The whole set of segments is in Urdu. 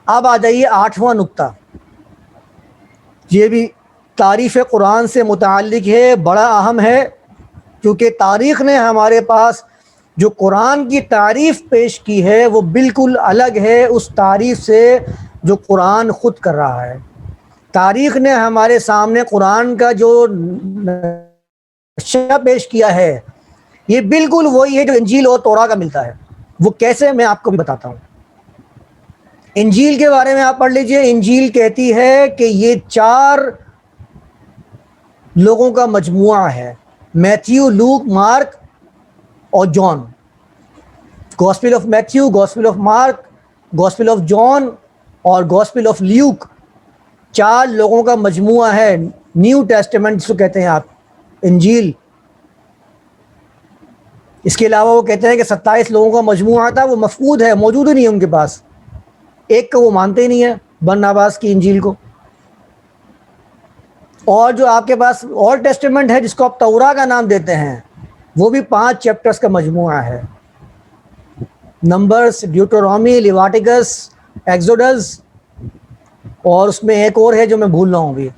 اب آ جائیے 8واں نقطہ، یہ بھی تعریف قرآن سے متعلق ہے، بڑا اہم ہے، کیونکہ تاریخ نے ہمارے پاس جو قرآن کی تعریف پیش کی ہے وہ بالکل الگ ہے اس تعریف سے جو قرآن خود کر رہا ہے۔ تاریخ نے ہمارے سامنے قرآن کا جو نقشہ پیش کیا ہے یہ بالکل وہی ہے جو انجیل اور توراہ کا ملتا ہے۔ وہ کیسے، میں آپ کو بھی بتاتا ہوں۔ انجیل کے بارے میں آپ پڑھ لیجئے، انجیل کہتی ہے کہ یہ 4 لوگوں کا مجموعہ ہے، میتھیو، لوک، مارک اور John. Gospel of Matthew, gospel of Mark, gospel of John اور گوسپل آف لیوک، 4 لوگوں کا مجموعہ ہے، نیو ٹیسٹمنٹ جس کو کہتے ہیں آپ، انجیل۔ اس کے علاوہ وہ کہتے ہیں کہ 27 لوگوں کا مجموعہ تھا، وہ مفقود ہے، موجود ہی نہیں ہے ان کے پاس، ایک کو وہ مانتے ہی نہیں ہے، برناباس کی انجیل کو۔ اور جو آپ کے پاس اولڈ ٹیسٹمنٹ ہے جس کو آپ توراہ کا نام دیتے ہیں، وہ بھی 5 چیپٹرز کا مجموعہ ہے، نمبرز، ڈیوٹرونومی، لیواٹیکس، ایکسوڈس، اور اس میں ایک اور ہے جو میں بھول رہا ہوں ابھی۔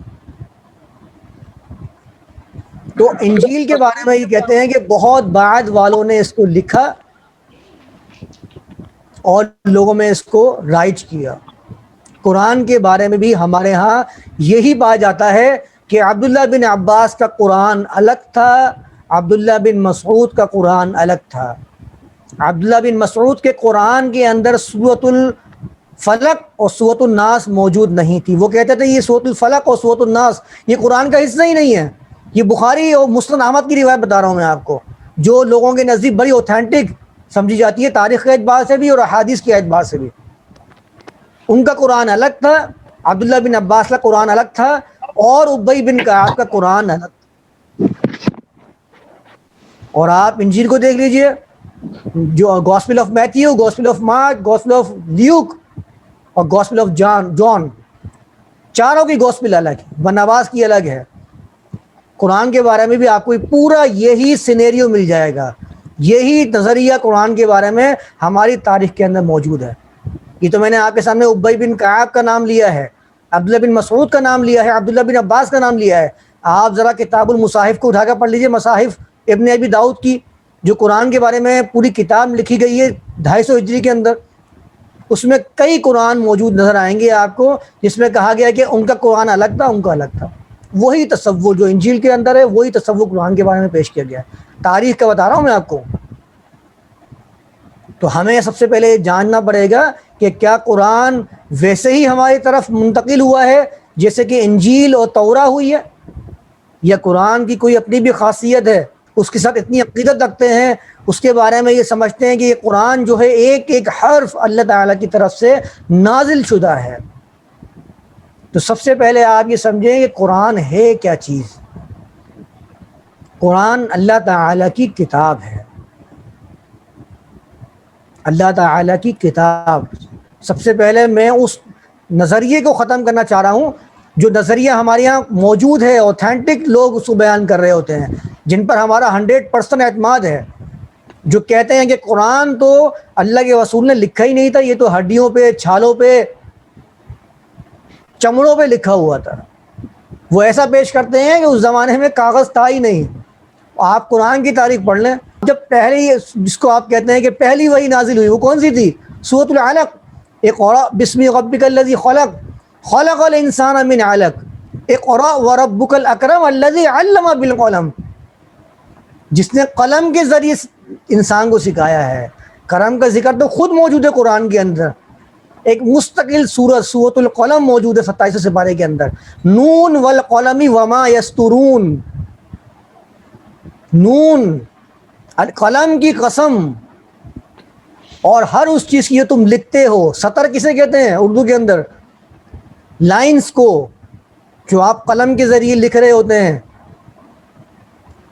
تو انجیل کے بارے میں یہ کہتے ہیں کہ بہت بعد والوں نے اس کو لکھا اور لوگوں میں اس کو رائج کیا۔ قرآن کے بارے میں بھی ہمارے ہاں یہی پایا جاتا ہے کہ عبداللہ بن عباس کا قرآن الگ تھا، عبداللہ بن مسعود کا قرآن الگ تھا۔ عبداللہ بن مسعود کے قرآن کے اندر سورۃ الفلق اور سورۃ الناس موجود نہیں تھی، وہ کہتے تھے یہ سورۃ الفلق اور سورۃ الناس یہ قرآن کا حصہ ہی نہیں ہے۔ یہ بخاری اور مسند احمد کی روایت بتا رہا ہوں میں آپ کو، جو لوگوں کے نزدیک بڑی اوتھینٹک سمجھی جاتی ہے، تاریخ کے اعتبار سے بھی اور احادیث کے اعتبار سے بھی۔ ان کا قرآن الگ تھا، عبداللہ بن عباس کا قرآن الگ تھا، اور ابی بن کعب کا قرآن الگ تھا۔ اور آپ انجیل کو دیکھ لیجئے، جو gospel of Matthew, gospel of Mark, gospel of Luke اور گوسپل آف جان، چاروں کی گوسپل الگ ہے، برناباس کی الگ ہے۔ قرآن کے بارے میں بھی آپ کو پورا یہی سینیریو مل جائے گا، یہی نظریہ قرآن کے بارے میں ہماری تاریخ کے اندر موجود ہے۔ یہ تو میں نے آپ کے سامنے ابی بن کعب کا نام لیا ہے، عبداللہ بن مسعود کا نام لیا ہے، عبداللہ بن عباس کا نام لیا ہے۔ آپ ذرا کتاب المصاحف کو اٹھا کر پڑھ لیجئے، مصاحف ابن ابی داؤد کی، جو قرآن کے بارے میں پوری کتاب لکھی گئی ہے 250 ہجری کے اندر، اس میں کئی قرآن موجود نظر آئیں گے آپ کو جس میں کہا گیا کہ ان کا قرآن الگ تھا، ان کا الگ تھا۔ وہی تصور جو انجیل کے اندر ہے وہی تصور قرآن کے بارے میں پیش کیا گیا ہے، تاریخ کا بتا رہا ہوں میں آپ کو۔ تو ہمیں سب سے پہلے جاننا پڑے گا کہ کیا قرآن ویسے ہی ہماری طرف منتقل ہوا ہے جیسے کہ انجیل اور توراہ ہوئی ہے، یا قرآن کی کوئی اپنی بھی خاصیت ہے، اس کے ساتھ اتنی عقیدت رکھتے ہیں، اس کے بارے میں یہ سمجھتے ہیں کہ یہ قرآن جو ہے ایک ایک حرف اللہ تعالیٰ کی طرف سے نازل شدہ ہے۔ تو سب سے پہلے آپ یہ سمجھیں کہ قرآن ہے کیا چیز۔ قرآن اللہ تعالیٰ کی کتاب ہے، اللہ تعالیٰ کی کتاب۔ سب سے پہلے میں اس نظریے کو ختم کرنا چاہ رہا ہوں جو نظریہ ہمارے یہاں موجود ہے، اوتھینٹک لوگ اس کو بیان کر رہے ہوتے ہیں، جن پر ہمارا 100% اعتماد ہے، جو کہتے ہیں کہ قرآن تو اللہ کے رسول نے لکھا ہی نہیں تھا، یہ تو ہڈیوں پہ، چھالوں پہ، چمڑوں پہ لکھا ہوا تھا۔ وہ ایسا پیش کرتے ہیں کہ اس زمانے میں کاغذ تھا ہی نہیں۔ آپ قرآن کی تاریخ پڑھ لیں، جب پہلی، جس کو آپ کہتے ہیں کہ پہلی وحی نازل ہوئی، وہ کون سی تھی؟ سورۃ العلق، اقرأ بسم ربک الذی خلق، خلق الانسان من علق، اقرأ وربک الاکرم الذی علم بالقلم، جس نے قلم کے ذریعے انسان کو سکھایا ہے۔ قلم کا ذکر تو خود موجود ہے قرآن کے اندر، ایک مستقل سورت سورۃ القلم موجود ہے 27 سپارے کے اندر، نون والقلم وما یسطرون، نون، قلم کی قسم، اور ہر اس چیز کی جو تم لکھتے ہو۔ سطر کسے کہتے ہیں اردو کے اندر؟ لائنز کو، جو آپ قلم کے ذریعے لکھ رہے ہوتے ہیں،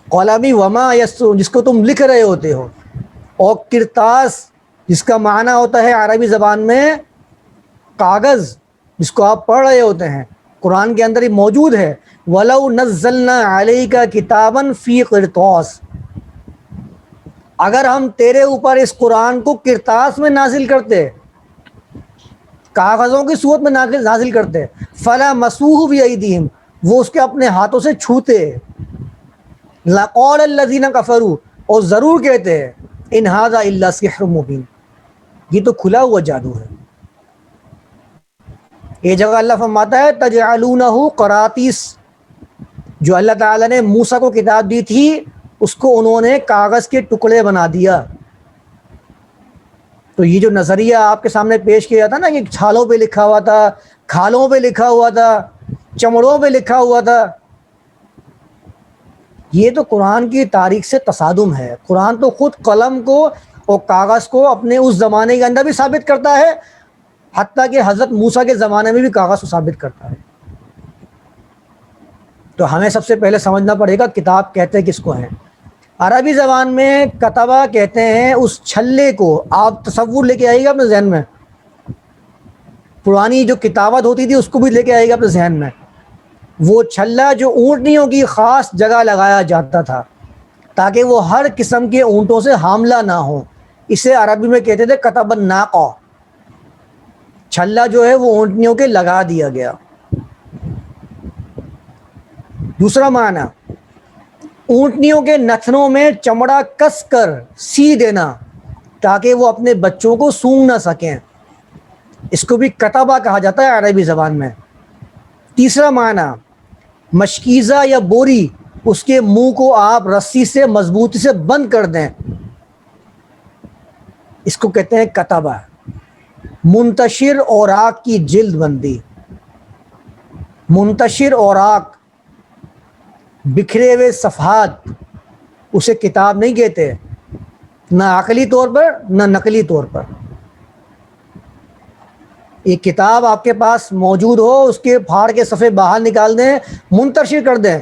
قلم وما یسطرون، جس کو تم لکھ رہے ہوتے ہو، اور کرتاس، جس کا معنی ہوتا ہے عربی زبان میں کاغذ، جس کو آپ پڑھ رہے ہوتے ہیں، قرآن کے اندر ہی موجود ہے۔ وَلَوْ نَزَّلْنَا عَلَيْكَ كِتَابًا فِي قِرْطَاسٍ، اگر ہم تیرے اوپر اس قرآن کو کرتاس میں نازل کرتے، کاغذوں کی صورت میں نازل کرتے، فلا مسوہ بایدیہم، وہ اس کے اپنے ہاتھوں سے چھوتے، لقال الذین کفروا، اور ضرور کہتے ہیں ان ھذا الا سحر مبین، یہ تو کھلا ہوا جادو ہے۔ یہ جگہ اللہ فرماتا ہے تجعلونہ قراطیس، جو اللہ تعالیٰ نے موسیٰ کو کتاب دی تھی اس کو انہوں نے کاغذ کے ٹکڑے بنا دیا۔ تو یہ جو نظریہ آپ کے سامنے پیش کیا تھا نا کہ چھالوں پہ لکھا ہوا تھا، کھالوں پہ لکھا ہوا تھا، چمڑوں پہ لکھا ہوا تھا، یہ تو قرآن کی تاریخ سے تصادم ہے۔ قرآن تو خود قلم کو اور کاغذ کو اپنے اس زمانے کے اندر بھی ثابت کرتا ہے، حتیٰ کہ حضرت موسیٰ کے زمانے میں بھی کاغذ کو ثابت کرتا ہے۔ تو ہمیں سب سے پہلے سمجھنا پڑے گا کتاب کہتے کس کو ہیں۔ عربی زبان میں کتبہ کہتے ہیں اس چھلے کو، آپ تصور لے کے آئیے گا اپنے ذہن میں، پرانی جو کتابت ہوتی تھی اس کو بھی لے کے آئیے گا اپنے ذہن میں، وہ چھلا جو اونٹنیوں کی خاص جگہ لگایا جاتا تھا تاکہ وہ ہر قسم کے اونٹوں سے حاملہ نہ ہو، اسے عربی میں کہتے تھے کتب الناقہ، چھلا جو ہے وہ اونٹنیوں کے لگا دیا گیا۔ دوسرا معنی اونٹنیوں کے نتنوں میں چمڑا کس کر سی دینا تاکہ وہ اپنے بچوں کو سونگ نہ سکیں، اس کو بھی کتبہ کہا جاتا ہے عربی زبان میں۔ تیسرا معنی مشکیزہ یا بوری، اس کے منہ کو آپ رسی سے مضبوطی سے بند کر دیں، اس کو کہتے ہیں کتبہ۔ منتشر اوراق کی جلد بندی، منتشر اوراق، بکھرے ہوئے صفحات، اسے کتاب نہیں کہتے، نہ عقلی طور پر نہ نقلی طور پر۔ ایک کتاب آپ کے پاس موجود ہو، اس کے پھاڑ کے صفحے باہر نکال دیں، منتشر کر دیں،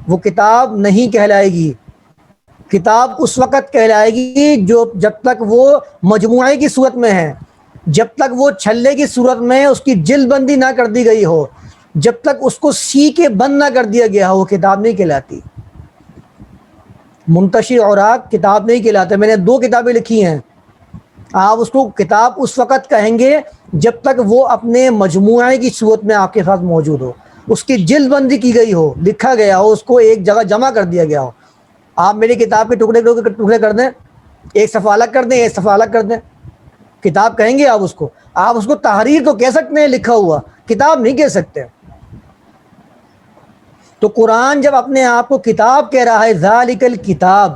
وہ کتاب نہیں کہلائے گی۔ کتاب اس وقت کہلائے گی جب تک وہ مجموعے کی صورت میں ہے، جب تک وہ چھلے کی صورت میں اس کی جلد بندی نہ کر دی گئی ہو، جب تک اس کو سی کے بند نہ کر دیا گیا ہو، وہ کتاب نہیں کہلاتی۔ منتشر اوراق کتاب نہیں کہلاتے۔ میں نے 2 کتابیں لکھی ہیں، آپ اس کو کتاب اس وقت کہیں گے جب تک وہ اپنے مجموعے کی صورت میں آپ کے ساتھ موجود ہو، اس کی جلد بندی کی گئی ہو، لکھا گیا ہو، اس کو ایک جگہ جمع کر دیا گیا ہو۔ آپ میری کتاب کے ٹکڑے کر دیں، ایک صفحہ الگ کر دیں، ایک صفحہ الگ کر دیں، کتاب کہیں گے آپ اس کو تحریر تو کہہ سکتے ہیں، لکھا ہوا، کتاب نہیں کہہ سکتے۔ تو قرآن جب اپنے آپ کو کتاب کہہ رہا ہے، ذالک الکتاب،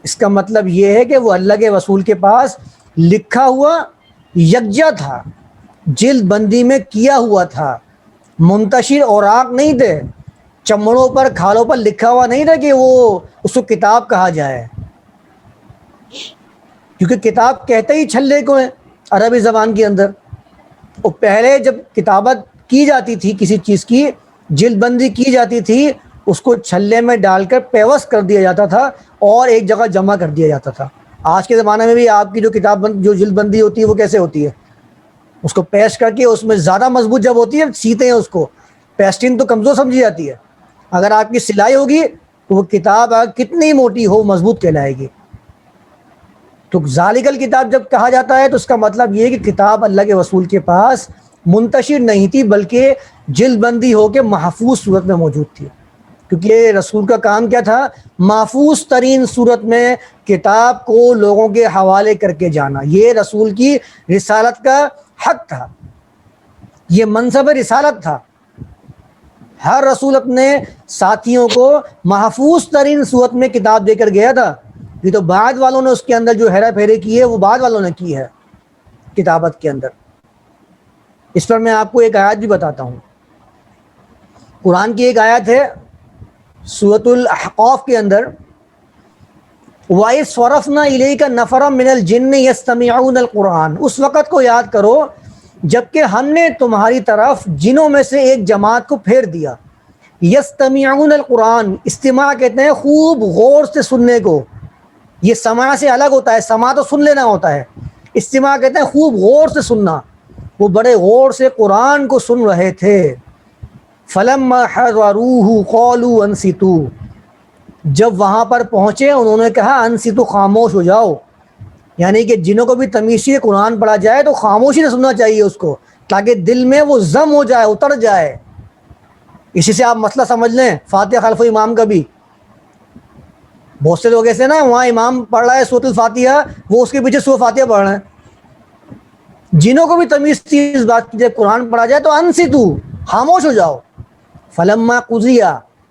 اس کا مطلب یہ ہے کہ وہ اللہ کے رسول کے پاس لکھا ہوا یکجا تھا، جلد بندی میں کیا ہوا تھا، منتشر اوراق نہیں تھے، چمڑوں پر کھالوں پر لکھا ہوا نہیں تھا کہ وہ اس کو کتاب کہا جائے، کیونکہ کتاب کہتے ہی چھلے کو ہیں عربی زبان کے اندر۔ اور پہلے جب کتابت کی جاتی تھی کسی چیز کی، جلد بندی کی جاتی تھی، اس کو چھلے میں ڈال کر پیوست کر دیا جاتا تھا اور ایک جگہ جمع کر دیا جاتا تھا۔ آج کے زمانے میں بھی آپ کی جو جو جلد بندی ہوتی ہے وہ کیسے ہوتی ہے؟ اس کو پیسٹ کر کے اس میں زیادہ مضبوط جب ہوتی ہے سیتے ہیں اس کو، پیسٹنگ تو کمزور سمجھی جاتی ہے، اگر آپ کی سلائی ہوگی تو وہ کتاب کتنی موٹی ہو مضبوط کہلائے گی۔ تو ذالک الکتاب جب کہا جاتا ہے تو اس کا مطلب یہ ہے کہ کتاب اللہ کے رسول کے پاس منتشر نہیں تھی بلکہ جلد بندی ہو کے محفوظ صورت میں موجود تھی، کیونکہ رسول کا کام کیا تھا؟ محفوظ ترین صورت میں کتاب کو لوگوں کے حوالے کر کے جانا، یہ رسول کی رسالت کا حق تھا، یہ منصب رسالت تھا۔ ہر رسول اپنے ساتھیوں کو محفوظ ترین صورت میں کتاب دے کر گیا تھا۔ یہ تو بعد والوں نے اس کے اندر جو ہیرا پھیری کی ہے وہ بعد والوں نے کی ہے کتابت کے اندر۔ اس پر میں آپ کو ایک آیت بھی بتاتا ہوں، قرآن کی ایک آیت ہے سورۃ الاحقاف کے اندر، وَإِذْ صَرَفْنَا إِلَيْكَ نَفَرًا مِنَ الْجِنِّ يَسْتَمِعُونَ الْقُرْآنَ، اس وقت کو یاد کرو جبکہ ہم نے تمہاری طرف جنوں میں سے ایک جماعت کو پھیر دیا۔ یستمعون القرآن، استماع کہتے ہیں خوب غور سے سننے کو، یہ سماع سے الگ ہوتا ہے، سماع تو سن لینا ہوتا ہے، استماع کہتے ہیں خوب غور سے سننا۔ وہ بڑے غور سے قرآن کو سن رہے تھے۔ فلما حضروه قالوا انصتوا، جب وہاں پر پہنچے انہوں نے کہا انصتوا، خاموش ہو جاؤ، یعنی کہ جنوں کو بھی تمیز سے قرآن پڑھا جائے تو خاموشی سے سننا چاہیے اس کو، تاکہ دل میں وہ ضم ہو جائے، اتر جائے۔ اسی سے آپ مسئلہ سمجھ لیں فاتحہ خلف امام کا بھی، بہت سے لوگ ایسے نا، وہاں امام پڑھ رہا ہے سورۃ الفاتحہ، وہ اس کے پیچھے سورۃ فاتحہ پڑھ رہے ہیں۔ جنوں کو بھی تمیز تھی اس بات کی جب قرآن پڑھا جائے تو انصتو، خاموش ہو جاؤ۔ فلما قضی،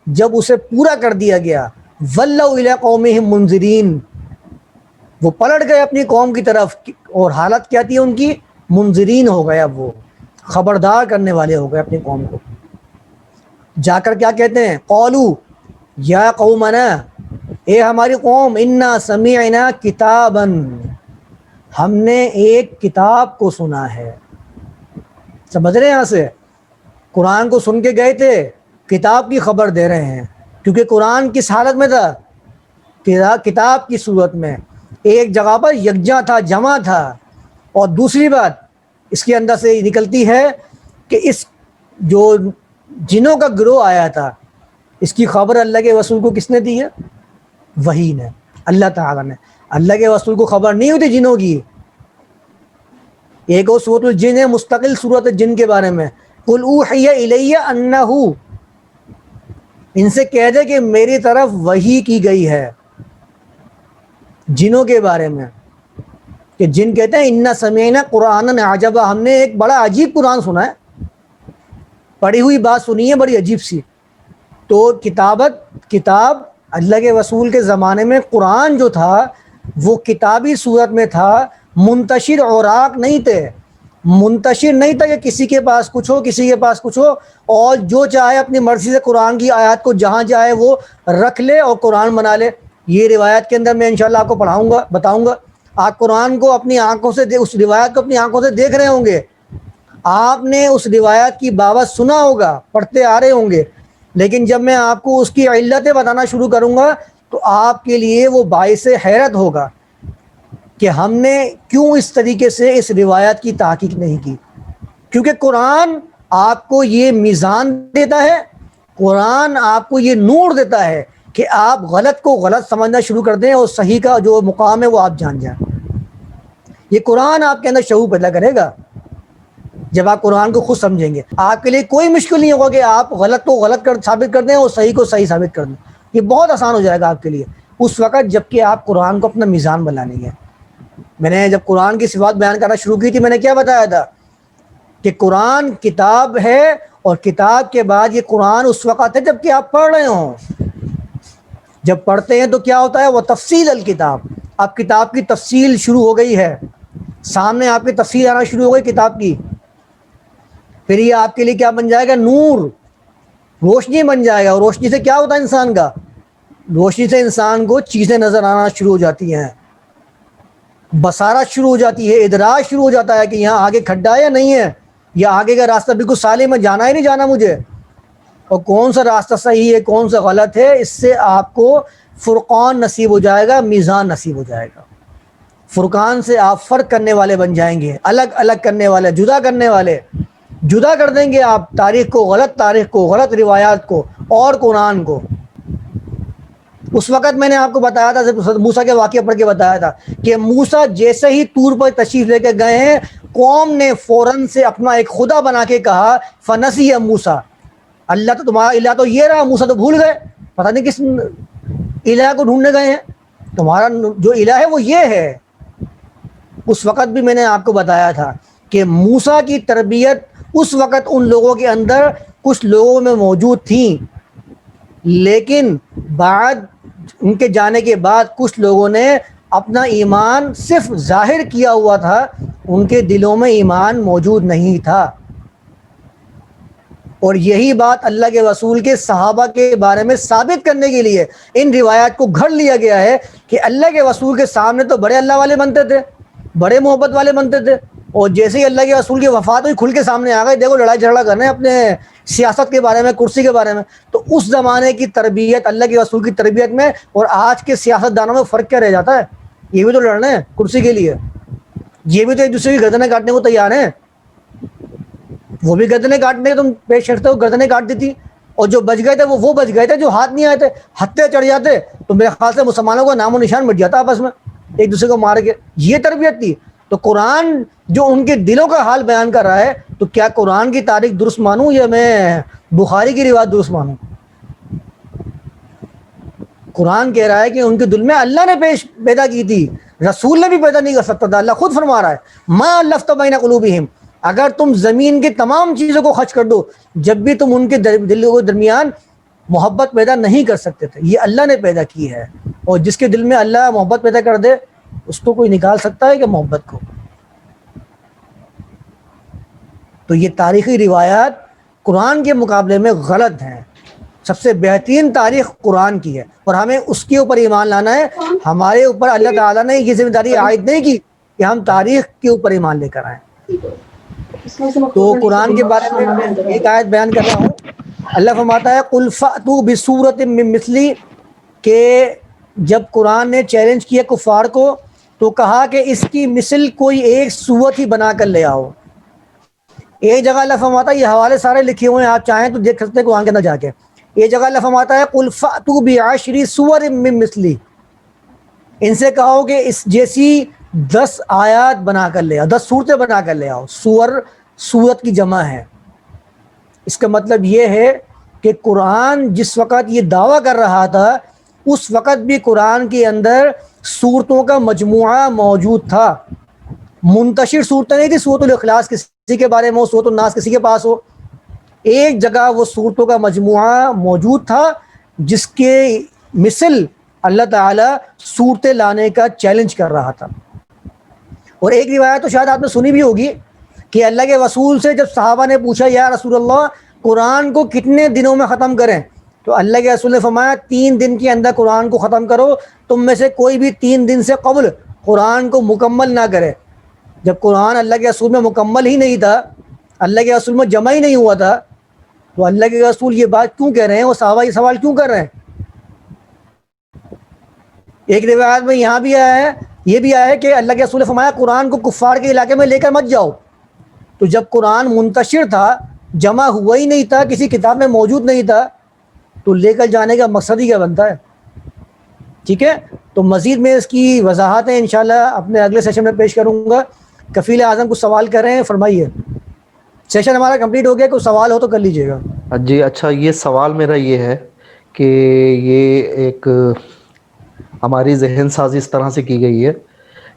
جب اسے پورا کر دیا گیا، ولوا الی قومہم منذرین، وہ پلٹ گئے اپنی قوم کی طرف، اور حالت کیا تھی ان کی؟ منذرین ہو گئے، اب وہ خبردار کرنے والے ہو گئے اپنی قوم کو۔ جا کر کیا کہتے ہیں؟ قولو یا قومنا، اے ہماری قوم، انا سمعنا کتابا، ہم نے ایک کتاب کو سنا ہے۔ سمجھ رہے ہیں؟ یہاں سے قرآن کو سن کے گئے تھے، کتاب کی خبر دے رہے ہیں، کیونکہ قرآن کس حالت میں تھا؟ کتاب کی صورت میں، ایک جگہ پر یکجا تھا، جمع تھا۔ اور دوسری بات اس کے اندر سے نکلتی ہے کہ اس جو جنوں کا گروہ آیا تھا، اس کی خبر اللہ کے رسول کو کس نے دی ہے؟ وحی نے، اللہ تعالیٰ نے۔ اللہ کے رسول کو خبر نہیں ہوتی جنوں کی۔ ایک اور سورۃ الجن ہے، مستقل سورۃ الجن کے بارے میں، قل اوحی الی انہ، ان سے کہہ دے کہ میری طرف وحی کی گئی ہے جنوں کے بارے میں، کہ جن کہتے ہیں انا سمعنا قرآنا عجبا، ہم نے ایک بڑا عجیب قرآن سنا ہے، پڑھی ہوئی بات سنی ہے بڑی عجیب سی۔ تو کتاب اللہ کے رسول کے زمانے میں قرآن جو تھا وہ کتابی صورت میں تھا، منتشر اوراق نہیں تھے، منتشر نہیں تھا کہ کسی کے پاس کچھ ہو کسی کے پاس کچھ ہو، اور جو چاہے اپنی مرضی سے قرآن کی آیات کو جہاں چاہے وہ رکھ لے اور قرآن بنا لے۔ یہ روایت کے اندر میں انشاءاللہ آپ کو بتاؤں گا۔ آپ قرآن کو اپنی آنکھوں سے اس روایت کو اپنی آنکھوں سے دیکھ رہے ہوں گے، آپ نے اس روایت کی بابت سنا ہوگا، پڑھتے آ رہے ہوں گے، لیکن جب میں آپ کو اس کی علتیں بتانا شروع کروں گا تو آپ کے لیے وہ باعث حیرت ہوگا کہ ہم نے کیوں اس طریقے سے اس روایت کی تحقیق نہیں کی۔ کیونکہ قرآن آپ کو یہ میزان دیتا ہے، قرآن آپ کو یہ نور دیتا ہے کہ آپ غلط کو غلط سمجھنا شروع کر دیں اور صحیح کا جو مقام ہے وہ آپ جان جائیں۔ یہ قرآن آپ کے اندر شعور پیدا کرے گا جب آپ قرآن کو خود سمجھیں گے۔ آپ کے لیے کوئی مشکل نہیں ہوگا کہ آپ غلط کو غلط ثابت کر دیں اور صحیح کو صحیح ثابت کر دیں، یہ بہت آسان ہو جائے گا آپ کے لیے اس وقت جب کہ آپ قرآن کو اپنا میزان بنا لیں گے۔ میں نے جب قرآن کی صفات بیان کرنا شروع کی تھی، میں نے کیا بتایا تھا کہ قرآن کتاب ہے، اور کتاب کے بعد یہ قرآن اس وقت ہے جب کہ آپ پڑھ رہے ہوں۔ جب پڑھتے ہیں تو کیا ہوتا ہے؟ وہ تفصیل الکتاب، اب کتاب کی تفصیل شروع ہو گئی ہے، سامنے آپ کی تفصیل آنا شروع ہو گئی کتاب کی، پھر یہ آپ کے لیے کیا بن جائے گا؟ نور، روشنی بن جائے گا۔ اور روشنی سے کیا ہوتا ہے انسان کا؟ روشنی سے انسان کو چیزیں نظر آنا شروع ہو جاتی ہیں، بصارت شروع ہو جاتی ہے، ادراک شروع ہو جاتا ہے کہ یہاں آگے کھڈا ہے یا نہیں ہے، یا آگے کا راستہ بالکل سالم ہے، جانا ہی نہیں جانا مجھے، اور کون سا راستہ صحیح ہے کون سا غلط ہے۔ اس سے آپ کو فرقان نصیب ہو جائے گا، میزان نصیب ہو جائے گا۔ فرقان سے آپ فرق کرنے والے بن جائیں گے، الگ الگ کرنے والے، جدا کرنے والے، جدا کر دیں گے آپ تاریخ کو، غلط روایات کو اور قرآن کو۔ اس وقت میں نے آپ کو بتایا تھا، موسیٰ کے واقعہ پڑھ کے بتایا تھا کہ موسیٰ جیسے ہی طور پر تشریف لے کے گئے ہیں، قوم نے فوراً سے اپنا ایک خدا بنا کے کہا فنسی موسیٰ، اللہ تو تمہارا الہ تو یہ رہا، موسیٰ تو بھول گئے، پتہ نہیں کس الہ کو ڈھونڈنے گئے ہیں، تمہارا جو الہ ہے وہ یہ ہے۔ اس وقت بھی میں نے آپ کو بتایا تھا کہ موسیٰ کی تربیت اس وقت ان لوگوں کے اندر کچھ لوگوں میں موجود تھیں، لیکن بعد ان کے جانے کے بعد کچھ لوگوں نے اپنا ایمان صرف ظاہر کیا ہوا تھا، ان کے دلوں میں ایمان موجود نہیں تھا۔ اور یہی بات اللہ کے رسول کے صحابہ کے بارے میں ثابت کرنے کے لیے ان روایات کو گھڑ لیا گیا ہے کہ اللہ کے رسول کے سامنے تو بڑے اللہ والے بنتے تھے، بڑے محبت والے بنتے تھے، اور جیسے ہی اللہ کے رسول کی وفات ہوئی کھل کے سامنے آ گئے، دیکھو لڑائی جھگڑا کرنے اپنے سیاست کے بارے میں، کرسی کے بارے میں۔ تو اس زمانے کی تربیت، اللہ کے رسول کی تربیت میں اور آج کے سیاست دانوں میں فرق کیا رہ جاتا ہے؟ یہ بھی تو لڑ رہے ہیں کرسی کے لیے، یہ بھی تو ایک دوسرے کی گردنیں کاٹنے کو تیار ہیں، وہ بھی گردنیں کاٹنے تم پیش کرتے ہو، گردنیں کاٹ دی تھی، اور جو بچ گئے تھے وہ بچ گئے تھے، جو ہاتھ نہیں آئے تھے ہتھے چڑھ جاتے، تو میرے خیال سے مسلمانوں کا نام و نشان مٹ جاتا آپس میں۔ ایک دوسرے کو مار کے، یہ تربیت تھی؟ تو قرآن جو ان کے دلوں کا حال بیان کر رہا ہے، تو کیا قرآن کی تاریخ درست مانوں یا میں بخاری کی روایت درست مانوں؟ قرآن کہہ رہا ہے کہ ان کے دل میں اللہ نے پیدا کی تھی، رسول نے بھی پیدا نہیں کر سکتا تھا۔ اللہ خود فرما رہا ہے ما الفت بین قلوبہم، اگر تم زمین کی تمام چیزوں کو خرچ کر دو، جب بھی تم ان کے دلوں کے درمیان محبت پیدا نہیں کر سکتے تھے، یہ اللہ نے پیدا کی ہے۔ اور جس کے دل میں اللہ محبت پیدا کر دے، اس کو کوئی نکال سکتا ہے کہ محبت کو؟ تو یہ تاریخی روایات قرآن کے مقابلے میں غلط ہیں۔ سب سے بہترین تاریخ قرآن کی ہے، اور ہمیں اس کے اوپر ایمان لانا ہے۔ ہمارے اوپر اللہ تعالیٰ نے یہ ذمہ داری عائد نہیں کی کہ ہم تاریخ کے اوپر ایمان لے کر آئیں۔ تو قرآن کے بارے میں ایک آیت بیان کر رہا ہوں۔ اللہ فرماتا ہے قُلْ فَأْتُوا بِسُورَةٍ مِّن مِّثْلِهِ، کہ جب قرآن نے چیلنج کیا کفار کو تو کہا کہ اس کی مثل کوئی ایک صورت ہی بنا کر لے آؤ۔ ایک جگہ اللہ فرماتا ہے، یہ حوالے سارے لکھے ہوئے ہیں، آپ چاہیں تو دیکھ سکتے ہیں قرآن کے اندر جا کے۔ ایک جگہ اللہ فرماتا ہے قُلْ فَأْتُوا بِعَشْرِ سُوَرٍ مِّن مِّثْلِهِ، ان سے کہو کہ اس جیسی 10 آیات بنا کر لے آؤ، 10 صورتیں بنا کر لے آؤ۔ سور صورت کی جمع ہے۔ اس کا مطلب یہ ہے کہ قرآن جس وقت یہ دعویٰ کر رہا تھا، اس وقت بھی قرآن کے اندر صورتوں کا مجموعہ موجود تھا۔ منتشر صورتیں نہیں تھی، سورۃ الاخلاص کسی کے بارے میں ہو، سورۃ الناس کسی کے پاس ہو، ایک جگہ وہ صورتوں کا مجموعہ موجود تھا جس کے مثل اللہ تعالیٰ صورتیں لانے کا چیلنج کر رہا تھا۔ اور ایک روایت تو شاید آپ نے سنی بھی ہوگی کہ اللہ کے رسول سے جب صحابہ نے پوچھا یا رسول اللہ قرآن کو کتنے دنوں میں ختم کریں، تو اللہ کے رسول نے فرمایا 3 دن کے اندر قرآن کو ختم کرو۔ تم میں سے کوئی بھی 3 دن سے قبل قرآن کو مکمل نہ کرے۔ جب قرآن اللہ کے رسول میں مکمل ہی نہیں تھا، اللہ کے رسول میں جمع ہی نہیں ہوا تھا، تو اللہ کے رسول یہ بات کیوں کہہ رہے ہیں؟ وہ صحابہ یہ سوال کیوں کر رہے ہیں؟ ایک روایت میں یہاں بھی آیا ہے، یہ بھی آیا ہے کہ اللہ کے رسول نے فرمایا قرآن کو کفار کے علاقے میں لے کر مت جاؤ۔ تو جب قرآن منتشر تھا، جمع ہوا ہی نہیں تھا، کسی کتاب میں موجود نہیں تھا، تو لے کر جانے کا مقصد ہی کیا بنتا ہے؟ ٹھیک ہے، تو مزید میں اس کی وضاحتیں انشاءاللہ اپنے اگلے سیشن میں پیش کروں گا۔ کفیل اعظم کچھ سوال کر رہے ہیں، فرمائیے۔ سیشن ہمارا کمپلیٹ ہو گیا، کوئی سوال ہو تو کر لیجیے گا۔ جی اچھا، یہ سوال میرا یہ ہے کہ یہ ایک ہماری ذہن سازی اس طرح سے کی گئی ہے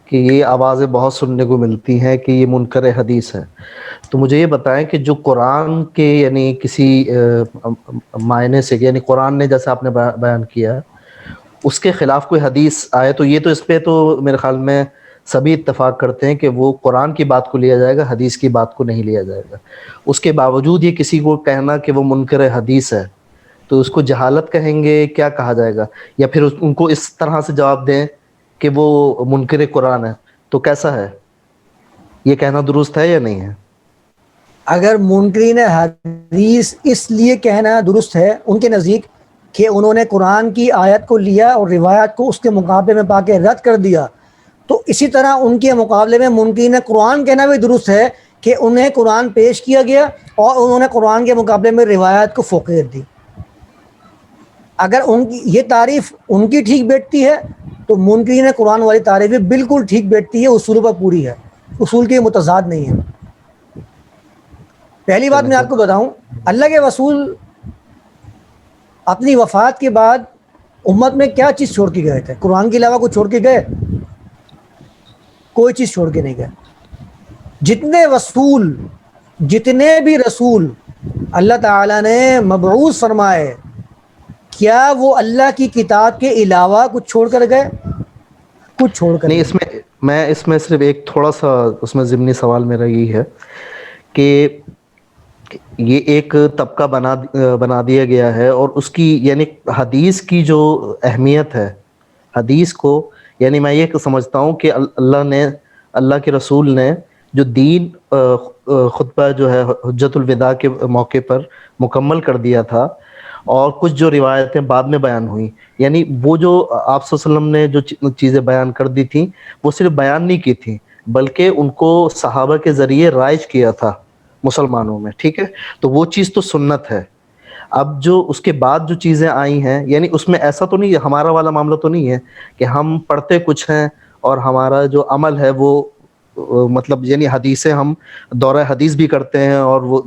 کہ یہ آوازیں بہت سننے کو ملتی ہیں کہ یہ منکر حدیث ہے۔ تو مجھے یہ بتائیں کہ جو قرآن کے یعنی کسی معنی سے، یعنی قرآن نے جیسے آپ نے بیان کیا اس کے خلاف کوئی حدیث آئے، تو یہ تو اس پہ تو میرے خیال میں سبھی اتفاق کرتے ہیں کہ وہ قرآن کی بات کو لیا جائے گا، حدیث کی بات کو نہیں لیا جائے گا۔ اس کے باوجود یہ کسی کو کہنا کہ وہ منکر حدیث ہے، تو اس کو جہالت کہیں گے، کیا کہا جائے گا؟ یا پھر ان کو اس طرح سے جواب دیں کہ وہ منکر قرآن ہے، تو کیسا ہے؟ یہ کہنا درست ہے یا نہیں ہے؟ اگر منکرین حدیث اس لیے کہنا درست ہے ان کے نزدیک کہ انہوں نے قرآن کی آیت کو لیا اور روایت کو اس کے مقابلے میں پا کے رد کر دیا، تو اسی طرح ان کے مقابلے میں منکرین قرآن کہنا بھی درست ہے کہ انہیں قرآن پیش کیا گیا اور انہوں نے قرآن کے مقابلے میں روایت کو فوقیت دی۔ اگر ان کی یہ تعریف ان کی ٹھیک بیٹھتی ہے تو منکرین قرآن والی تعریف بھی بالکل ٹھیک بیٹھتی ہے، اصولوں پر پوری ہے، اصول کے متضاد نہیں ہے۔ پہلی بات میں آپ کو بتاؤں، اللہ کے رسول اپنی وفات کے بعد امت میں کیا چیز چھوڑ کے گئے تھے؟ قرآن کے علاوہ کچھ چھوڑ کے گئے؟ کوئی چیز چھوڑ کے نہیں گئے۔ جتنے بھی رسول اللہ تعالیٰ نے مبعوث فرمائے، کیا وہ اللہ کی کتاب کے علاوہ کچھ چھوڑ کر گئے؟ کچھ چھوڑ کر نہیں، اس میں صرف ایک تھوڑا سا اس میں ضمنی سوال میرا یہی ہے کہ یہ ایک طبقہ بنا دیا گیا ہے، اور اس کی یعنی حدیث کی جو اہمیت ہے، حدیث کو یعنی میں یہ سمجھتا ہوں کہ اللہ کے رسول نے جو دین خطبہ جو ہے حجت الوداع کے موقع پر مکمل کر دیا تھا، اور کچھ جو روایتیں بعد میں بیان ہوئیں، یعنی وہ جو آپ صلی اللہ علیہ وسلم نے جو چیزیں بیان کر دی تھیں وہ صرف بیان نہیں کی تھیں بلکہ ان کو صحابہ کے ذریعے رائج کیا تھا مسلمانوں میں، ٹھیک ہے؟ تو وہ چیز تو سنت ہے۔ اب جو اس کے بعد جو چیزیں آئی ہیں، یعنی اس میں ایسا تو نہیں ہے، ہمارا والا معاملہ تو نہیں ہے کہ ہم پڑھتے کچھ ہیں اور ہمارا جو عمل ہے وہ مطلب یعنی حدیثیں ہم دورہ حدیث بھی کرتے ہیں اور وہ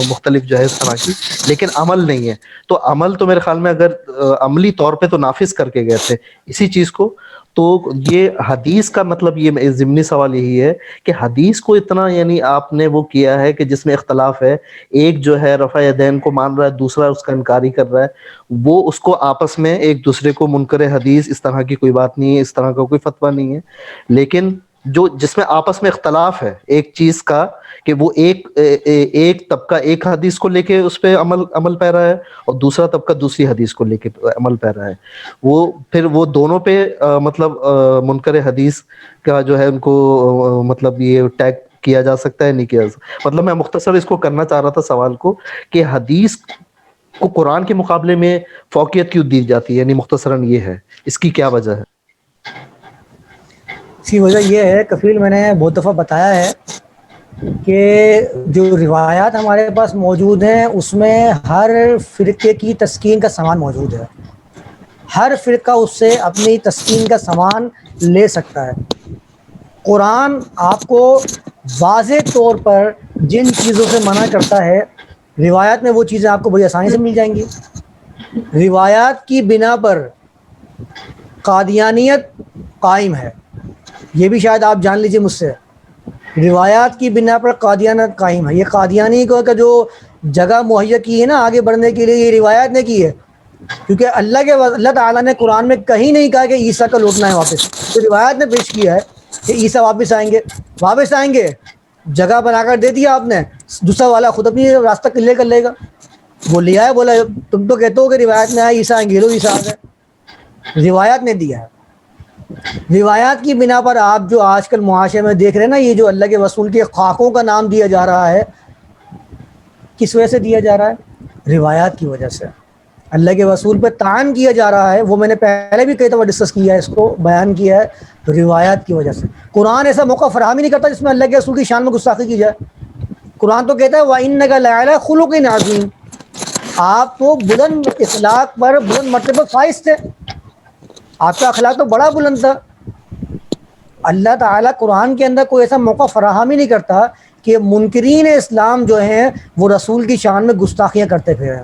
مختلف جو ہے اس طرح کی، لیکن عمل نہیں ہے. تو عمل تو میرے خیال میں اگر عملی طور پہ تو نافذ کر کے گئے تھے اسی چیز کو. تو یہ حدیث کا مطلب یہ ضمنی سوال یہی ہے کہ حدیث کو اتنا یعنی آپ نے وہ کیا ہے کہ جس میں اختلاف ہے، ایک جو ہے رفع یدین کو مان رہا ہے، دوسرا اس کا انکاری کر رہا ہے، وہ اس کو آپس میں ایک دوسرے کو منکر حدیث اس طرح کی کوئی بات نہیں ہے، اس طرح کا کوئی فتویٰ نہیں ہے. لیکن جو جس میں آپس میں اختلاف ہے ایک چیز کا کہ وہ ایک طبقہ ایک حدیث کو لے کے اس پہ عمل پہ رہا ہے اور دوسرا طبقہ دوسری حدیث کو لے کے عمل پہ رہا ہے، وہ پھر وہ دونوں پہ مطلب منکر حدیث کا جو ہے ان کو مطلب یہ ٹیگ کیا جا سکتا ہے نہیں کیا جا سکتا. مطلب میں مختصر اس کو کرنا چاہ رہا تھا سوال کو کہ حدیث کو قرآن کے مقابلے میں فوقیت کیوں دی جاتی ہے، یعنی مختصراً یہ ہے، اس کی کیا وجہ ہے؟ اس کی وجہ یہ ہے کفیل، میں نے بہت دفعہ بتایا ہے کہ جو روایات ہمارے پاس موجود ہیں اس میں ہر فرقے کی تسکین کا سامان موجود ہے. ہر فرقہ اس سے اپنی تسکین کا سامان لے سکتا ہے. قرآن آپ کو واضح طور پر جن چیزوں سے منع کرتا ہے، روایات میں وہ چیزیں آپ کو بڑی آسانی سے مل جائیں گی. روایات کی بنا پر قادیانیت قائم ہے، یہ بھی شاید آپ جان لیجئے مجھ سے. روایات کی بنا پر قادیانیت قائم ہے. یہ قادیانی کو کا جو جگہ مہیا کی ہے نا آگے بڑھنے کے لیے، یہ روایات نے کی ہے. کیونکہ اللہ تعالیٰ نے قرآن میں کہیں نہیں کہا کہ عیسیٰ کا لوٹنا ہے واپس، تو روایت نے پیش کیا ہے کہ عیسیٰ واپس آئیں گے، جگہ بنا کر دے دیا آپ نے، دوسرا والا خود اپنی راستہ کلیئر کر لے گا. وہ لیا ہے، بولا تم تو کہتے ہو کہ روایت میں آئے عیسیٰ آئیں گے، عیسیٰ آ گئے. روایات نے دیا ہے. روایات کی بنا پر آپ جو آج کل معاشرے میں دیکھ رہے ہیں نا، یہ جو اللہ کے رسول کے خاکوں کا نام دیا جا رہا ہے، کس وجہ سے دیا جا رہا ہے؟ روایات کی وجہ سے. اللہ کے رسول پہ طعن کیا جا رہا ہے، وہ میں نے پہلے بھی کئی دفعہ ڈسکس کیا ہے، اس کو بیان کیا ہے، روایات کی وجہ سے. قرآن ایسا موقع فراہم ہی نہیں کرتا جس میں اللہ کے رسول کی شان میں گستاخی کی جائے. قرآن تو کہتا ہے وَإِنَّكَ لَعَلَىٰ خُلُقٍ عَظِيمٍ، آپ تو بلند اخلاق پر، بلند مرتبہ فائز تھے، آپ کا اخلاق تو بڑا بلند تھا. اللہ تعالیٰ قرآن کے اندر کوئی ایسا موقع فراہم ہی نہیں کرتا کہ منکرین اسلام جو ہیں وہ رسول کی شان میں گستاخیاں کرتے پھریں.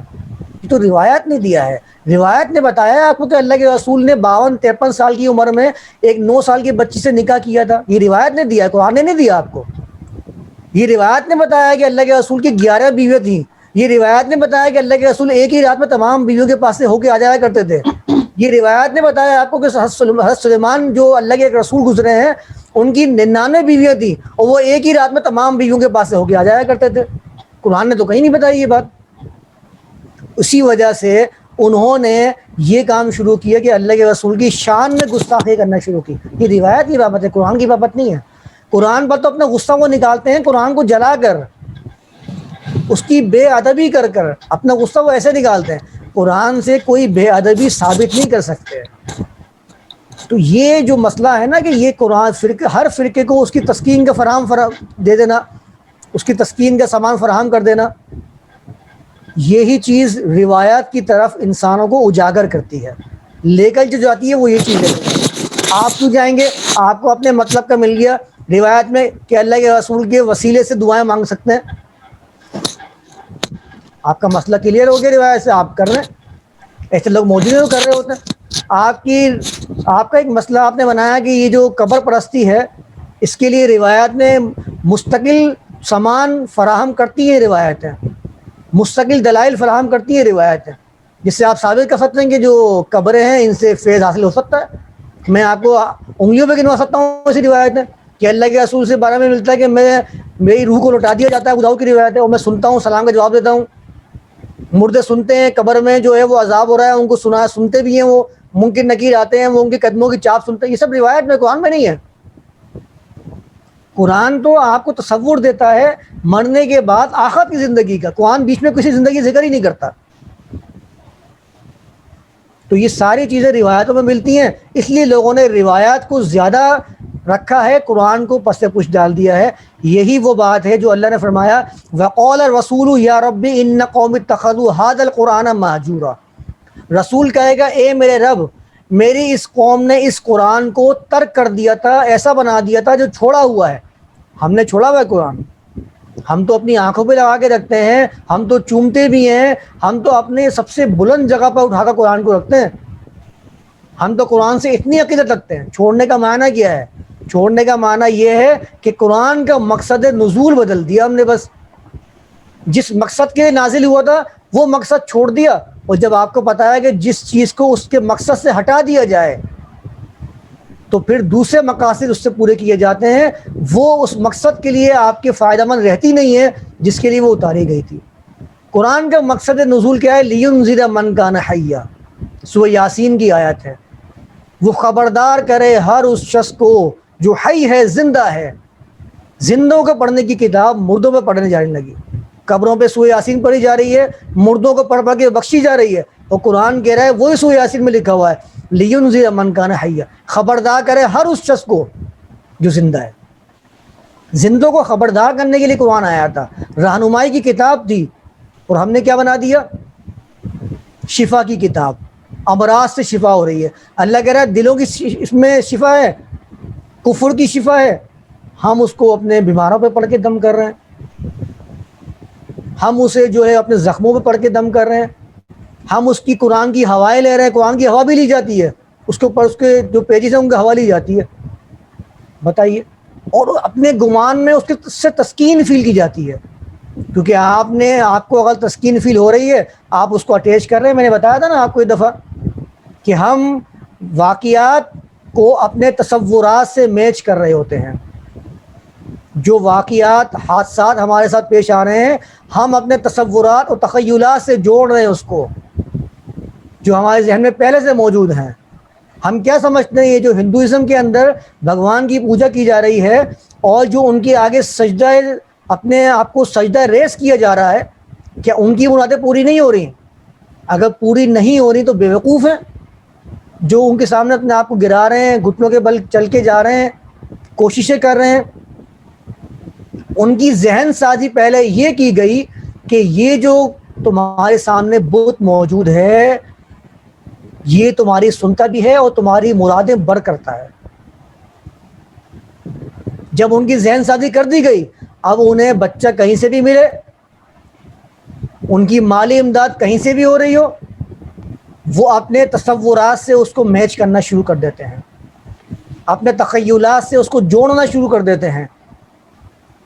یہ تو روایت نے دیا ہے. روایت نے بتایا ہے آپ کو کہ اللہ کے رسول نے 52-53 سال کی عمر میں ایک 9 سال کی بچی سے نکاح کیا تھا. یہ روایت نے دیا ہے، قرآن نے نہیں دیا آپ کو. یہ روایت نے بتایا کہ اللہ کے رسول کی 11 بیویاں تھیں. یہ روایت نے بتایا کہ اللہ کے رسول ایک ہی رات میں تمام بیویوں کے پاس سے ہو کے آ جایا کرتے تھے. یہ روایت نے بتایا آپ کو کہ حضرت سلیمان جو اللہ کے رسول گزرے ہیں ان کی 99 بیویاں تھیں اور وہ ایک ہی رات میں تمام بیویوں کے پاس سے ہو کے آ جایا کرتے تھے. قرآن نے تو کہیں نہیں بتائی یہ بات. اسی وجہ سے انہوں نے یہ کام شروع کیا کہ اللہ کے رسول کی شان میں گستاخی کرنا شروع کی. یہ روایت کی بابت ہے، قرآن کی بابت نہیں ہے. قرآن پر تو اپنے غصہ کو نکالتے ہیں، قرآن کو جلا کر، اس کی بے ادبی کر کر اپنا غصہ وہ ایسے نکالتے ہیں. قرآن سے کوئی بے ادبی ثابت نہیں کر سکتے. تو یہ جو مسئلہ ہے نا کہ یہ قرآن ہر فرقے کو اس کی تسکین کا فراہم دے دینا، اس کی تسکین کا سامان فراہم کر دینا، یہی چیز روایات کی طرف انسانوں کو اجاگر کرتی ہے. لے کر جو جاتی ہے وہ یہ چیز ہے. آپ کیوں جائیں گے؟ آپ کو اپنے مطلب کا مل گیا روایت میں کہ اللہ کے رسول کے وسیلے سے دعائیں مانگ سکتے ہیں. آپ کا مسئلہ کلیئر ہو گیا روایت سے، آپ کر رہے ہیں. ایسے لوگ موجود ہیں کر رہے ہوتے ہیں. آپ کا ایک مسئلہ آپ نے بنایا کہ یہ جو قبر پرستی ہے اس کے لیے روایات میں مستقل سامان فراہم کرتی ہیں، روایتیں مستقل دلائل فراہم کرتی ہیں روایتیں، جس سے آپ ثابت کر سکتے ہیں کہ جو قبریں ہیں ان سے فیض حاصل ہو سکتا ہے. میں آپ کو انگلیوں پہ گنوا سکتا ہوں ایسی روایتیں کہ اللہ کے رسول سے بارے میں ملتا ہے کہ میری روح کو لوٹا دیا جاتا ہے، ابو کی روایت ہے، اور میں سنتا ہوں، سلام کا جواب دیتا ہوں. مردے سنتے ہیں قبر میں جو ہے وہ عذاب ہو رہا ہے، ان کو سنتے بھی ہیں، وہ منکر نکیر آتے ہیں، وہ ان کے قدموں کی چاپ سنتے ہیں. یہ سب روایت میں، قرآن میں نہیں ہے. قرآن تو آپ کو تصور دیتا ہے مرنے کے بعد آخرت کی زندگی کا. قرآن بیچ میں کسی زندگی ذکر ہی نہیں کرتا. تو یہ ساری چیزیں روایتوں میں ملتی ہیں، اس لیے لوگوں نے روایات کو زیادہ رکھا ہے، قرآن کو پس پش ڈال دیا ہے. یہی وہ بات ہے جو اللہ نے فرمایا وَقَالَ الرَّسُولُ يَا رَبِّ إِنَّ قَوْمِ اتَّخَذُوا هَذَا الْقُرْآنَ مَهْجُورًا. رسول کہے گا اے میرے رب، میری اس قوم نے اس قرآن کو ترک کر دیا تھا، ایسا بنا دیا تھا جو چھوڑا ہوا ہے. ہم نے چھوڑا ہوا ہے قرآن، ہم تو اپنی آنکھوں پہ لگا کے رکھتے ہیں، ہم تو چومتے بھی ہیں، ہم تو اپنے سب سے بلند جگہ پر اٹھا کر قرآن کو رکھتے ہیں. ہم تو قرآن سے اتنی عقیدت رکھتے ہیں. چھوڑنے کا معنی کیا ہے؟ چھوڑنے کا معنی یہ ہے کہ قرآن کا مقصد نزول بدل دیا ہم نے. بس جس مقصد کے نازل ہوا تھا وہ مقصد چھوڑ دیا. اور جب آپ کو پتا ہے کہ جس چیز کو اس کے مقصد سے ہٹا دیا جائے تو پھر دوسرے مقاصد اس سے پورے کیے جاتے ہیں، وہ اس مقصد کے لیے آپ کے فائدہ مند رہتی نہیں ہے جس کے لیے وہ اتاری گئی تھی. قرآن کا مقصد نزول کیا ہے؟ لِيُنذِرَ مَن كَانَ حَيًّا، سورہ یاسین کی آیت ہے. وہ خبردار کرے ہر اس شخص کو جو حی ہے، زندہ ہے. زندوں کو پڑھنے کی کتاب مردوں پہ پڑھنے جانے لگی. قبروں پہ سورہ یاسین پڑھی جا رہی ہے، مردوں کو پڑھ پڑھ کے بخشی جا رہی ہے. اور قرآن کہہ رہا ہے وہی سورہ یاسین میں لکھا ہوا ہے لِيُنذِرَ مَن كَانَ حَيًّا، خبردار کرے ہر اس شخص کو جو زندہ ہے. زندوں کو خبردار کرنے کے لیے قرآن آیا تھا، رہنمائی کی کتاب تھی. اور ہم نے کیا بنا دیا؟ شفا کی کتاب. امراض سے شفا ہو رہی ہے. اللہ کہہ رہا ہے دلوں کی اس میں شفا ہے، کفر کی شفا ہے. ہم اس کو اپنے بیماروں پہ پڑھ کے دم کر رہے ہیں، ہم اسے جو ہے اپنے زخموں پہ پڑھ کے دم کر رہے ہیں. ہم اس کی قرآن کی ہوائیں لے رہے ہیں. قرآن کی ہوا بھی لی جاتی ہے، اس کے اوپر اس کے جو پیجز ہیں ان کی ہوا لی جاتی ہے. بتائیے. اور اپنے گمان میں اس کے سے تسکین فیل کی جاتی ہے، کیونکہ آپ کو اگر تسکین فیل ہو رہی ہے آپ اس کو اٹیچ کر رہے ہیں. میں نے بتایا تھا نا آپ کو ایک دفعہ کہ ہم واقعات کو اپنے تصورات سے میچ کر رہے ہوتے ہیں. جو واقعات حادثات ہمارے ساتھ پیش آ رہے ہیں ہم اپنے تصورات اور تخیلات سے جوڑ رہے ہیں اس کو، جو ہمارے ذہن میں پہلے سے موجود ہیں. ہم کیا سمجھتے ہیں یہ جو ہندوازم کے اندر بھگوان کی پوجا کی جا رہی ہے اور جو ان کے آگے سجدہ اپنے آپ کو سجدہ ریز کیا جا رہا ہے، کیا ان کی مرادیں پوری نہیں ہو رہی؟ اگر پوری نہیں ہو رہی تو بیوقوف ہیں جو ان کے سامنے اپنے آپ کو گرا رہے ہیں، گھٹنوں کے بل چل کے جا رہے ہیں، کوششیں کر رہے ہیں. ان کی ذہن سازی پہلے یہ کی گئی کہ یہ جو تمہارے سامنے بت موجود ہے یہ تمہاری سنتا بھی ہے اور تمہاری مرادیں بر کرتا ہے. جب ان کی ذہن سازی کر دی گئی اب انہیں بچہ کہیں سے بھی ملے، ان کی مالی امداد کہیں سے بھی ہو رہی ہو، وہ اپنے تصورات سے اس کو میچ کرنا شروع کر دیتے ہیں، اپنے تخیلات سے اس کو جوڑنا شروع کر دیتے ہیں.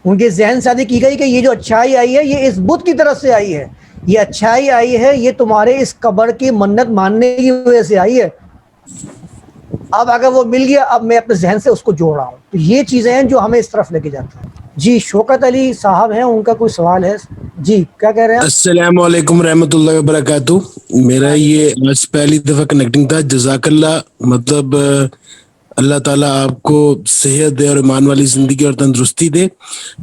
ان کے ذہن سازی کی گئی کہ یہ جو اچھائی آئی ہے یہ اس بت کی طرف سے آئی ہے، یہ اچھائی آئی ہے یہ تمہارے اس قبر کی منت ماننے کی وجہ سے آئی ہے. اب اگر وہ مل گیا اب میں اپنے ذہن سے اس کو جوڑ رہا ہوں. تو یہ چیزیں ہیں جو ہمیں اس طرف لے کے جاتی ہیں. جی شوکت علی صاحب ہیں، ان کا کوئی سوال ہے؟ جی کیا کہہ رہے ہیں آپ؟ السلام علیکم رحمۃ اللہ وبرکاتہ. میرا یہ آج پہلی دفعہ کنیکٹنگ تھا. جزاک اللہ. مطلب اللہ تعالیٰ آپ کو صحت دے اور ایمان والی زندگی اور تندرستی دے.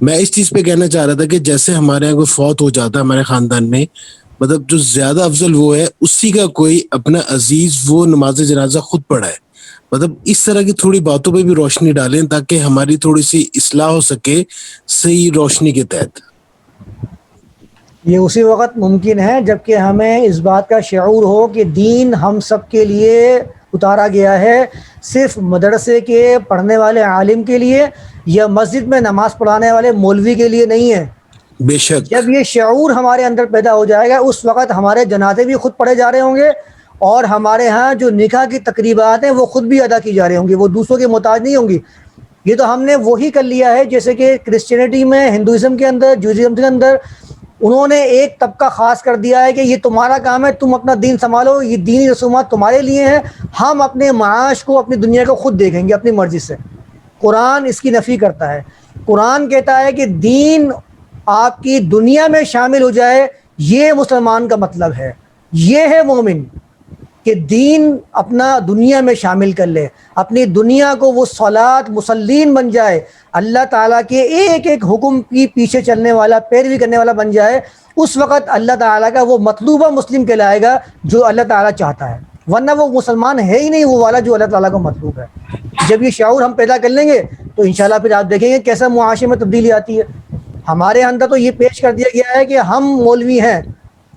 میں اس چیز پہ کہنا چاہ رہا تھا کہ جیسے ہمارے یہاں کوئی فوت ہو جاتا ہے ہمارے خاندان میں، مطلب جو زیادہ افضل وہ ہے اسی کا کوئی اپنا عزیز وہ نماز جنازہ خود پڑھائے. مطلب اس طرح کی تھوڑی باتوں پہ بھی روشنی ڈالیں تاکہ ہماری تھوڑی سی اصلاح ہو سکے صحیح روشنی کے تحت. یہ اسی وقت ممکن ہے جبکہ ہمیں اس بات کا شعور ہو کہ دین ہم سب کے لیے اتارا گیا ہے، صرف مدرسے کے پڑھنے والے عالم کے لیے یا مسجد میں نماز پڑھانے والے مولوی کے لیے نہیں ہے. بے شک. جب یہ شعور ہمارے اندر پیدا ہو جائے گا اس وقت ہمارے جنازے بھی خود پڑھے جا رہے ہوں گے اور ہمارے ہاں جو نکاح کی تقریبات ہیں وہ خود بھی ادا کی جا رہی ہوں گی، وہ دوسروں کے محتاج نہیں ہوں گی. یہ تو ہم نے وہی کر لیا ہے جیسے کہ کرسچینٹی میں، ہندوازم کے اندر، جوئزم کے اندر انہوں نے ایک طبقہ خاص کر دیا ہے کہ یہ تمہارا کام ہے، تم اپنا دین سنبھالو، یہ دینی رسومات تمہارے لیے ہیں، ہم اپنے معاش کو اپنی دنیا کو خود دیکھیں گے اپنی مرضی سے. قرآن اس کی نفی کرتا ہے. قرآن کہتا ہے کہ دین آپ کی دنیا میں شامل ہو جائے، یہ مسلمان کا مطلب ہے، یہ ہے مومن کہ دین اپنا دنیا میں شامل کر لے، اپنی دنیا کو وہ صلاۃ مصلین بن جائے، اللہ تعالیٰ کے ایک ایک حکم کی پیچھے چلنے والا، پیروی کرنے والا بن جائے. اس وقت اللہ تعالیٰ کا وہ مطلوبہ مسلم کہلائے گا جو اللہ تعالیٰ چاہتا ہے، ورنہ وہ مسلمان ہے ہی نہیں وہ والا جو اللہ تعالیٰ کو مطلوب ہے. جب یہ شعور ہم پیدا کر لیں گے تو انشاءاللہ پھر آپ دیکھیں گے کیسا معاشرے میں تبدیلی آتی ہے. ہمارے اندر تو یہ پیش کر دیا گیا ہے کہ ہم مولوی ہیں،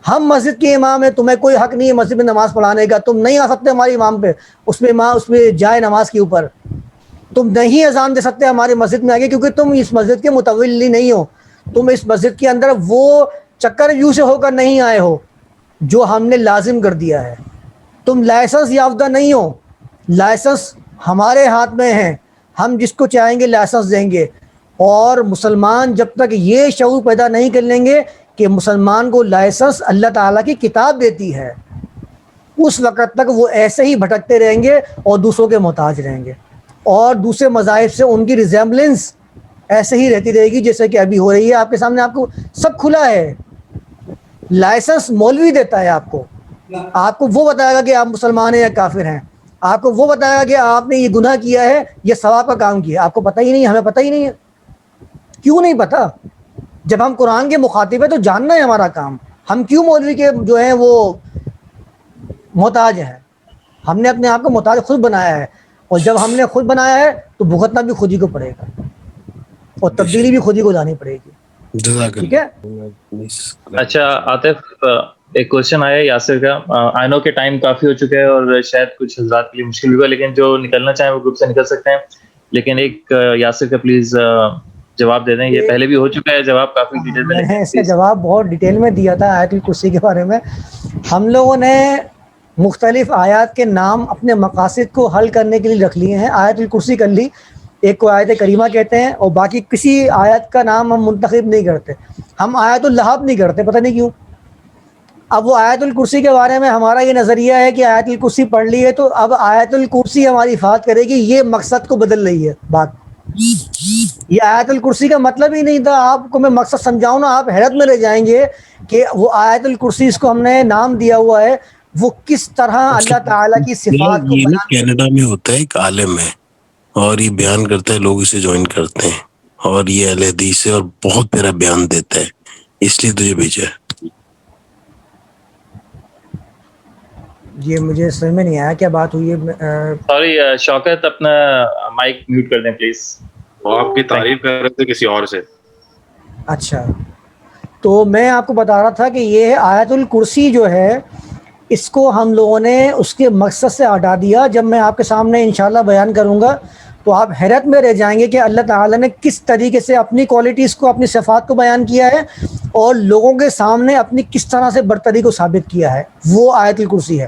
ہم مسجد کے امام ہیں, تمہیں کوئی حق نہیں ہے مسجد میں نماز پڑھانے کا, تم نہیں آ سکتے ہمارے امام پہ, اس میں جائے نماز کے اوپر, تم نہیں اذان دے سکتے ہماری مسجد میں آگے, کیونکہ تم اس مسجد کے متولی نہیں ہو, تم اس مسجد کے اندر وہ چکر یوں سے ہو کر نہیں آئے ہو جو ہم نے لازم کر دیا ہے, تم لائسنس یافتہ نہیں ہو, لائسنس ہمارے ہاتھ میں ہے, ہم جس کو چاہیں گے لائسنس دیں گے. اور مسلمان جب تک یہ شعور پیدا نہیں کر لیں گے کہ مسلمان کو لائسنس اللہ تعالیٰ کی کتاب دیتی ہے, اس وقت تک وہ ایسے ہی بھٹکتے رہیں گے اور دوسروں کے محتاج رہیں گے, اور دوسرے مذاہب سے ان کی ریزیمبلنس ایسے ہی رہتی رہے گی جیسے کہ ابھی ہو رہی ہے. آپ کے سامنے آپ کو سب کھلا ہے, لائسنس مولوی دیتا ہے آپ کو وہ بتائے گا کہ آپ مسلمان ہیں یا کافر ہیں, آپ کو وہ بتائے گا کہ آپ نے یہ گناہ کیا ہے, یہ ثواب کا کام کیا, آپ کو پتہ ہی نہیں, ہمیں پتہ ہی نہیں ہے. کیوں نہیں پتہ؟ جب ہم قرآن کے مخاطب ہیں تو جاننا ہے ہمارا کام. ہم کیوں مولوی کے جو ہیں وہ محتاج ہیں؟ ہم نے اپنے آپ کو محتاج خود بنایا ہے, اور جب ہم نے خود بنایا ہے تو بھگتنا بھی خود ہی کو پڑے گا, اور تبدیلی بھی خود ہی کو لانی پڑے گی. جزاک ٹھیک ہے. اللہ. اچھا عاطف، ایک کوشچن آیا ہے یاسر کا. آئی نو کہ ٹائم کافی ہو چکا ہے اور شاید کچھ حضرات کے لیے مشکل بھی ہوا, لیکن جو نکلنا چاہیں وہ گروپ سے نکل سکتے ہیں. لیکن ایک یاسر کا پلیز جواب دے دیں, یہ پہلے بھی ہو چکا ہے جواب کافی ڈیٹیل میں, میں نے لیکن اس کا پلیز. جواب بہت ڈیٹیل میں دیا تھا آیت الکرسی کے بارے میں. ہم لوگوں نے مختلف آیات کے نام اپنے مقاصد کو حل کرنے کے لیے رکھ لیے ہیں. آیت الکرسی کر لی, ایک کو آیت کریمہ کہتے ہیں, اور باقی کسی آیت کا نام ہم منتخب نہیں کرتے. ہم آیت اللہب نہیں کرتے, پتہ نہیں کیوں. اب وہ آیت الکرسی کے بارے میں ہمارا یہ نظریہ ہے کہ آیت الکرسی پڑھ لی ہے تو اب آیت الکرسی ہماری حفاظت کرے گی, یہ مقصد کو بدل رہی ہے بات. یہ آیت الکرسی کا مطلب ہی نہیں تھا. آپ کو میں مقصد سمجھاؤں نا, آپ حیرت میں رہ جائیں گے کہ وہ آیت الکرسی اس کو ہم نے نام دیا ہوا ہے, وہ کس طرح اللہ تعالیٰ کی صفات کو یہ نا بیان کرتا کینیڈا میں ہوتا ہے, ایک عالم ہے اور یہ بیان کرتا ہے, لوگ اسے جوائن کرتے ہیں, اور یہ اہل حدیث ہے اور بہت پیارا بیان دیتا ہے, اس لیے تجھے بھیجا ہے. یہ مجھے سمجھ میں نہیں آیا کیا بات ہوئی ہے. سوری شوکت, اپنا مائک میوٹ کر دیں پلیز. وہ آپ کی تعریف کر رہے تھے کسی اور سے. اچھا, تو میں آپ کو بتا رہا تھا کہ یہ آیت الکرسی جو ہے اس کو ہم لوگوں نے اس کے مقصد سے ہٹا دیا. جب میں آپ کے سامنے انشاءاللہ بیان کروں گا تو آپ حیرت میں رہ جائیں گے کہ اللہ تعالیٰ نے کس طریقے سے اپنی کوالٹیز کو, اپنی صفات کو بیان کیا ہے, اور لوگوں کے سامنے اپنی کس طرح سے برتری کو ثابت کیا ہے. وہ آیت الکرسی ہے.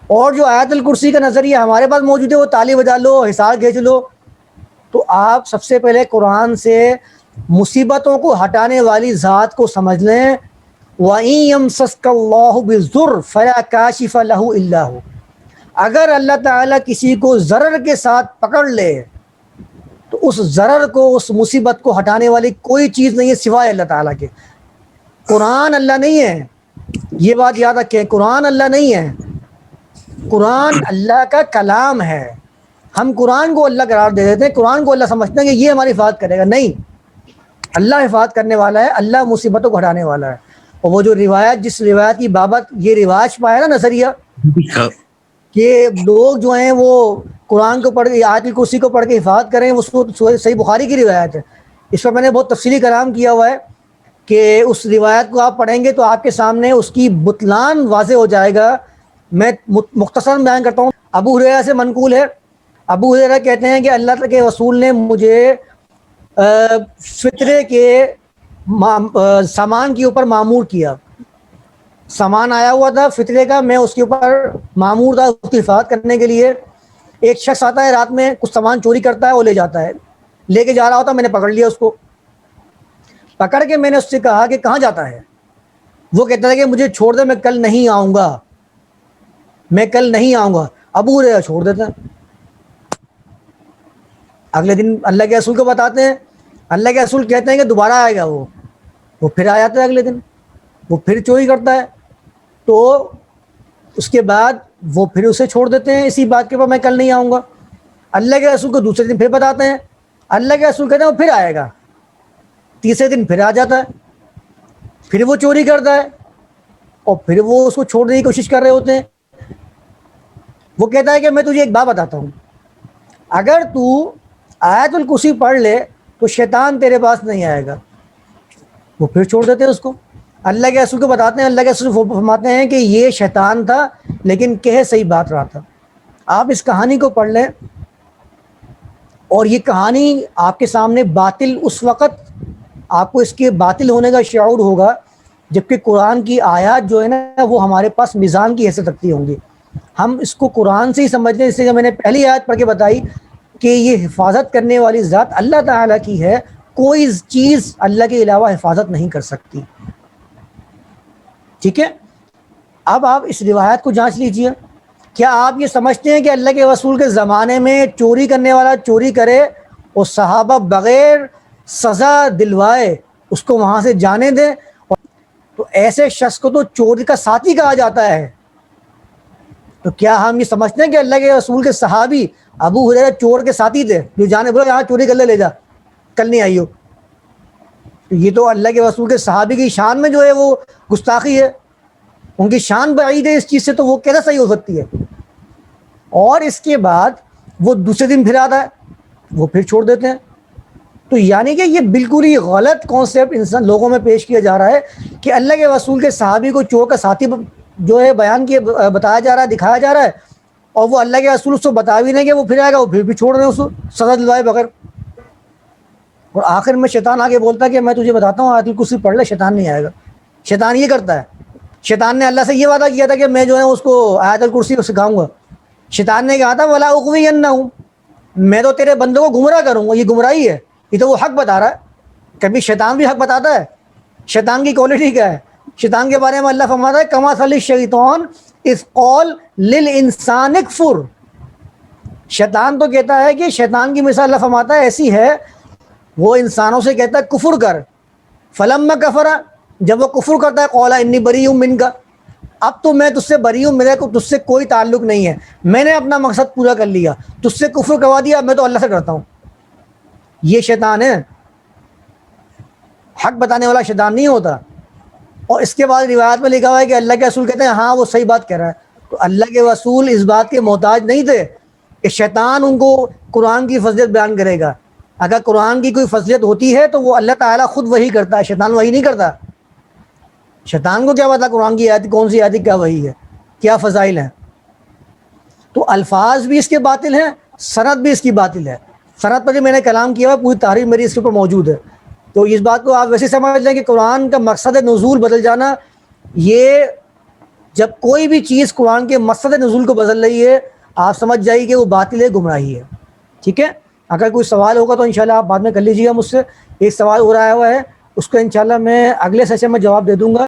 اور جو آیت الکرسی کا نظریہ ہمارے پاس موجود ہے وہ تالی بجا لو, حصار کھینچ لو. تو آپ سب سے پہلے قرآن سے مصیبتوں کو ہٹانے والی ذات کو سمجھ لیں. وَإِن يَمْسَسْكَ اللَّهُ بِالضُّرِّ فَلَا كَاشِفَ لَهُ إِلَّا هُوَ. اگر اللہ تعالیٰ کسی کو ضرر کے ساتھ پکڑ لے تو اس ضرر کو, اس مصیبت کو ہٹانے والی کوئی چیز نہیں ہے سوائے اللہ تعالیٰ کے. قرآن اللہ نہیں ہے, یہ بات یاد رکھیں. قرآن اللہ نہیں ہے, قرآن اللہ کا کلام ہے. ہم قرآن کو اللہ قرار دے دیتے ہیں, قرآن کو اللہ سمجھتے ہیں کہ یہ ہماری حفاظت کرے گا. نہیں, اللہ حفاظت کرنے والا ہے, اللہ مصیبتوں کو ہٹانے والا ہے. اور وہ جو روایت, جس روایت کی بابت یہ رواج پایا نا نظریہ کہ لوگ جو ہیں وہ قرآن کو پڑھ کے, آیت الکرسی کو پڑھ کے حفاظت کریں, اس کو صحیح بخاری کی روایت ہے. اس پر میں نے بہت تفصیلی کلام کیا ہوا ہے کہ اس روایت کو آپ پڑھیں گے تو آپ کے سامنے اس کی بطلان واضح ہو جائے گا. میں مختصر بیان کرتا ہوں. ابو ہریرہ سے منقول ہے. ابو ہریرہ کہتے ہیں کہ اللہ کے رسول نے مجھے فطرے کے سامان کے اوپر معمور کیا. سامان آیا ہوا تھا فطرے کا, میں اس کے اوپر معمور تھا اس کی حفاظت کرنے کے لیے. ایک شخص آتا ہے رات میں, کچھ سامان چوری کرتا ہے, وہ لے جاتا ہے, لے کے جا رہا ہوتا, میں نے پکڑ لیا اس کو. پکڑ کے میں نے اس سے کہا کہ کہاں جاتا ہے. وہ کہتا ہے کہ مجھے چھوڑ دے, میں کل نہیں آؤں گا, میں کل نہیں آؤں گا. ابو ہریرہ چھوڑ دیتا ہے. اگلے دن اللہ کے رسول کو بتاتے ہیں, اللہ کے رسول کہتے ہیں کہ دوبارہ آئے گا. وہ پھر آ جاتا ہے اگلے دن, وہ پھر چوری کرتا ہے. تو اس کے بعد وہ پھر اسے چھوڑ دیتے ہیں اسی بات کے اوپر, میں کل نہیں آؤں گا. اللہ کے رسول کو دوسرے دن پھر بتاتے ہیں, اللہ کے رسول کہتے ہیں وہ پھر آئے گا. تیسرے دن پھر آ جاتا ہے, پھر وہ چوری کرتا ہے, اور پھر وہ اس کو چھوڑنے کی کوشش کر رہے ہوتے ہیں. وہ کہتا ہے کہ میں تجھے ایک بات بتاتا ہوں, اگر تو آیت الکرسی پڑھ لے تو شیطان تیرے پاس نہیں آئے گا. وہ پھر چھوڑ دیتے ہیں اس کو. اللہ کے رسول کو بتاتے ہیں, اللہ کے رسول فرماتے ہیں کہ یہ شیطان تھا لیکن کہہ صحیح بات رہا تھا. آپ اس کہانی کو پڑھ لیں اور یہ کہانی آپ کے سامنے باطل, اس وقت آپ کو اس کے باطل ہونے کا شعور ہوگا جبکہ قرآن کی آیات جو ہے نا وہ ہمارے پاس میزان کی حیثیت رکھتی ہوں گی. ہم اس کو قرآن سے ہی سمجھتے ہیں, جیسے کہ میں نے پہلی آیت پڑھ کے بتائی کہ یہ حفاظت کرنے والی ذات اللہ تعالیٰ کی ہے, کوئی چیز اللہ کے علاوہ حفاظت نہیں کر سکتی. ٹھیک ہے, اب آپ اس روایت کو جانچ لیجئے. کیا آپ یہ سمجھتے ہیں کہ اللہ کے رسول کے زمانے میں چوری کرنے والا چوری کرے اور صحابہ بغیر سزا دلوائے اس کو وہاں سے جانے دیں؟ تو ایسے شخص کو تو چوری کا ساتھی کہا جاتا ہے. تو کیا ہم یہ سمجھتے ہیں کہ اللہ کے رسول کے صحابی ابو ہریرہ چور کے ساتھی تھے جو جانے بولے یہاں چوری کر لے جا, کل نہیں آئیو؟ تو یہ تو اللہ کے رسول کے صحابی کی شان میں جو ہے وہ گستاخی ہے, ان کی شان بعید ہے اس چیز سے, تو وہ کیسے صحیح ہو سکتی ہے؟ اور اس کے بعد وہ دوسرے دن پھر آتا ہے, وہ پھر چھوڑ دیتے ہیں. تو یعنی کہ یہ بالکل ہی غلط کانسیپٹ انسان لوگوں میں پیش کیا جا رہا ہے کہ اللہ کے رسول کے صحابی کو چور کا ساتھی جو ہے بیان کیا, بتایا جا رہا ہے, دکھایا جا رہا ہے, اور وہ اللہ کے رسول اس کو بتا بھی نہیں کہ وہ پھر آئے گا, وہ پھر بھی چھوڑ رہے ہیں اس کو سزا دلوائے بغیر. اور آخر میں شیطان آگے بولتا ہے کہ میں تجھے بتاتا ہوں آیت الکرسی پڑھ لے, شیطان نہیں آئے گا. شیطان یہ کرتا ہے, شیطان نے اللہ سے یہ وعدہ کیا تھا کہ میں جو ہے اس کو آیت الکرسی کو سکھاؤں گا. شیطان نے کہا تھا ولا اغوینہم, میں تو تیرے بندوں کو گمراہ کروں گا. یہ گمراہی ہے, یہ تو وہ حق بتا رہا ہے. کبھی شیطان بھی حق بتاتا ہے. شیطان کی کوالٹی کیا ہے؟ شیطان کے بارے میں اللہ فرماتا ہے کمثل الشیطان اذ قال للانسان اکفر. شیطان تو کہتا ہے کہ شیطان کی مثال اللہ فرماتا ہے ایسی ہے, وہ انسانوں سے کہتا ہے کفر کر, فلما کفر, جب وہ کفر کرتا ہے قال انی بریء منک, اب تو میں تجھ سے بری ہوں, میرے کو تجھ سے کوئی تعلق نہیں ہے, میں نے اپنا مقصد پورا کر لیا, تجھ سے کفر کروا دیا, میں تو اللہ سے ڈرتا ہوں. یہ شیطان ہے, حق بتانے والا شیطان نہیں ہوتا. اور اس کے بعد روایت میں لکھا ہوا ہے کہ اللہ کے رسول کہتے ہیں ہاں وہ صحیح بات کہہ رہا ہے. تو اللہ کے رسول اس بات کے محتاج نہیں تھے کہ شیطان ان کو قرآن کی فضیلت بیان کرے گا. اگر قرآن کی کوئی فضیلت ہوتی ہے تو وہ اللہ تعالیٰ خود وہی کرتا ہے, شیطان وہی نہیں کرتا. شیطان کو کیا پتا قرآن کی آیت کون سی آیت کیا وہی ہے, کیا فضائل ہیں. تو الفاظ بھی اس کے باطل ہیں, سند بھی اس کی باطل ہے. سند پر جو میں نے کلام کیا ہوا پوری تاریخ میری اس کے اوپر موجود ہے. تو اس بات کو آپ ویسے سمجھ لیں کہ قرآن کا مقصد نزول بدل جانا, یہ جب کوئی بھی چیز قرآن کے مقصد نزول کو بدل رہی ہے آپ سمجھ جائیے کہ وہ باطل ہے, گمراہی ہے. ٹھیک ہے, اگر کوئی سوال ہوگا تو انشاءاللہ آپ بعد میں کر لیجیے گا مجھ سے. ایک سوال ہو رہا ہوا ہے, اس کو انشاءاللہ میں اگلے سیشن میں جواب دے دوں گا.